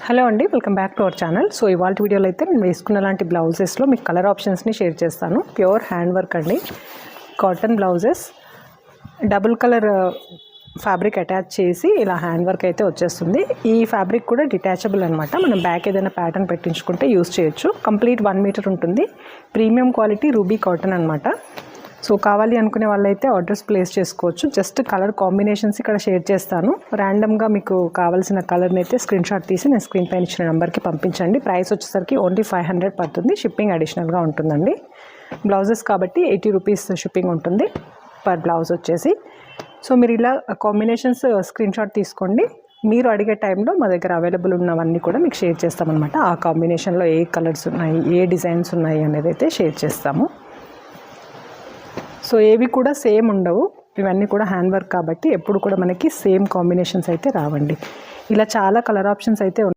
Hello అండి, welcome back to our channel. So ఇవాళ వీడియోలో అయితే నేను వేసుకున్న లాంటి బ్లౌజెస్లో మీకు కలర్ ఆప్షన్స్ని షేర్ చేస్తాను. ప్యూర్ హ్యాండ్ వర్క్ అండి, cotton blouses, double colour fabric attach చేసి ఇలా హ్యాండ్ వర్క్ అయితే వచ్చేస్తుంది. ఈ ఫ్యాబ్రిక్ కూడా డిటాచబుల్ అనమాట. మనం బ్యాక్ ఏదైనా ప్యాటర్న్ పెట్టించుకుంటే యూస్ చేయొచ్చు. కంప్లీట్ 1 మీటర్ ఉంటుంది. ప్రీమియం క్వాలిటీ రూబీ కాటన్ అనమాట. సో కావాలి అనుకునే వాళ్ళైతే ఆర్డర్స్ ప్లేస్ చేసుకోవచ్చు. జస్ట్ కలర్ కాంబినేషన్స్ ఇక్కడ షేర్ చేస్తాను. ర్యాండమ్గా మీకు కావాల్సిన కలర్ని అయితే స్క్రీన్ షాట్ తీసి నేను స్క్రీన్ పైన ఇచ్చిన నెంబర్కి పంపించండి. ప్రైస్ వచ్చేసరికి ఓన్లీ 500 పడుతుంది. షిప్పింగ్ అడిషనల్గా ఉంటుందండి. బ్లౌజెస్ కాబట్టి 80 రూపీస్ షిప్పింగ్ ఉంటుంది పర్ బ్లౌజ్ వచ్చేసి. సో మీరు ఇలా కాంబినేషన్స్ స్క్రీన్ షాట్ తీసుకోండి. మీరు అడిగే టైంలో మా దగ్గర అవైలబుల్ ఉన్నవన్నీ కూడా మీకు షేర్ చేస్తామన్నమాట. ఆ కాంబినేషన్లో ఏ కలర్స్ ఉన్నాయి, ఏ డిజైన్స్ ఉన్నాయి అనేది అయితే షేర్ చేస్తాము. సో ఏవి కూడా సేమ్ ఉండవు, ఇవన్నీ కూడా హ్యాండ్ వర్క్ కాబట్టి ఎప్పుడు కూడా మనకి సేమ్ కాంబినేషన్స్ అయితే రావండి. ఇలా చాలా కలర్ ఆప్షన్స్ అయితే